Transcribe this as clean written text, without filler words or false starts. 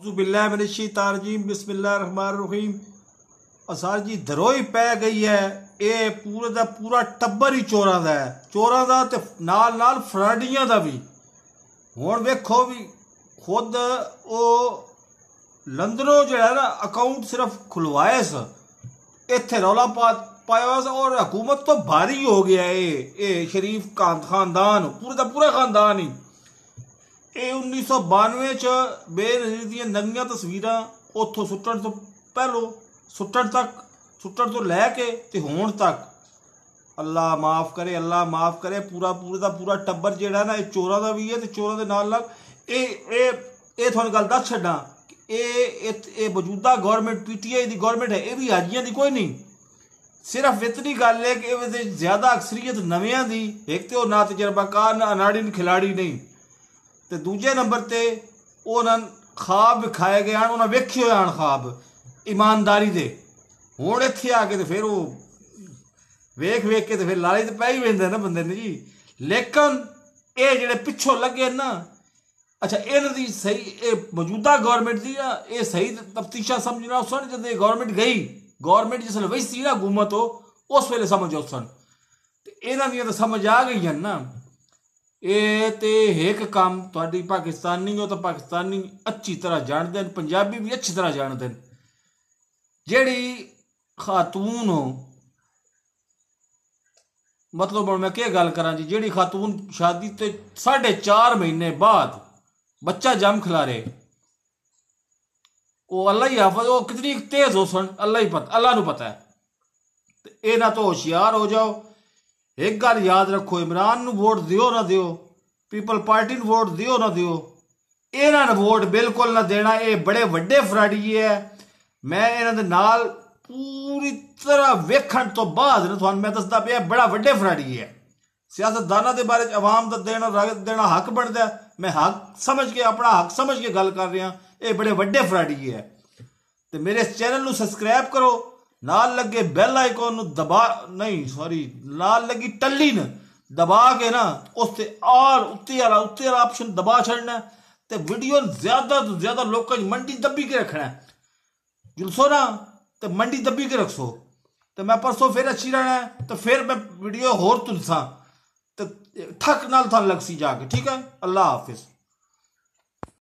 औज़ुबिल्लाहि मिनश्शैतानिर्रजीम बिस्मिल्लाहिर्रहमानिर्रहीम। असार जी धरोई पै गई है, ये पूरे का पूरा टब्बर ही चोरां दा है, चोरां दा ते नाल नाल फराडियां दा भी। हुण वेखो भी खुद वो लंदनों जिहड़ा ना अकाउंट सिर्फ खुलवाए स, इत्थे रौला पाया सा और हुकूमत तो भारी हो गया ये शरीफ खानदान, पूरे का पूरा खानदान ही। ये 1992 च बेनज़ीर दियां नंगियां तस्वीरां उत्थों सुट्टण तो पहलों सुट्टण तो लैके ते हुण तक, अल्लाह माफ़ करे, अल्लाह माफ़ करे। पूरे का पूरा टब्बर जिहड़ा ना चोरां दा भी है ते चोरां दे नाल नाल ये तुहानूं गल दस छड्डां, ये मौजूदा गौरमेंट PTI की गौरमेंट है, ये भी हाजियां की कोई नहीं। सिर्फ इतनी गल है कि ये ज्यादा अक्सरीयत नवियां दी, एक तो ना तजर्बाकार ना अनाड़ी खिलाड़ी नहीं, तो दूजे नंबर ते उन्होंने ख्वाब विखाए गए हैं, उन्हें वेखे हुए हैं ख्वाब ईमानदारी दे। हुण इत्थे आके तो फिर वो वेख के तो फिर लाले तो पै ही वेंदे ना बंदे ने जी। लेकिन ये जेडे पिछों लगे ना, अच्छा इन्हां दी सही ये मौजूदा गौरमेंट दी ना ये सही तफ्तीशा समझना सन। जब गौरमेंट गई, गौरमेंट जिसले वही सी ना हुकूमत हो, उस वेले समझो सन, इन्हां दियां तो समझ आ गई ना। ये तो एक काम तुहाडी पाकिस्तानी हो तो पाकिस्तानी अच्छी तरह जानते हैं, पंजाबी भी अच्छी तरह जानते हैं। जेड़ी खातून हो, मतलब मैं क्या गल करा जी, जेड़ी खातून शादी ते 4.5 महीने बाद बच्चा जम खिलारे, वो अल्लाह ही हाफिज, वो कितनी तेज हो सन अल्लाह ही पता, अल्लाह नूं पता है। ये ना तो होशियार हो जाओ। एक गल याद रखो, इमरान नूं वोट दियो ना दियो, पीपल पार्टी नूं वोट दियो ना दियो, इन्हां नूं वोट बिल्कुल ना देना। ये बड़े वड्डे फराडी है। मैं इन्हां दे नाल पूरी तरह वेखण तो बाद ना तुहानूं मैं दसदा पिया, बड़ा वड्डे फराडी है। सियासतदानां दे बारे अवाम दा देना हक बनदा है। मैं हक समझ के, अपना हक समझ के गल कर रहा। ये बड़े वड्डे फराडी है। तो मेरे इस चैनल नूं सबसक्राइब करो, नाल लगे बैल आइकॉन नूं दबा, नहीं सॉरी, नाल लगी टल्ली न दबा के ना उससे और उत्ते वाला ऑप्शन दबा छड़ना। तो वीडियो ज्यादा तो ज्यादा लोगों मंडी दबी के रखना है। जुलसो ना तो मंडी दबी के रखसो, तो मैं परसों फिर अच्छी रहना है, तो फिर मैं वीडियो होर तुलसा तो ठक नाल थान लगसी जाके। ठीक है, अल्लाह हाफिज।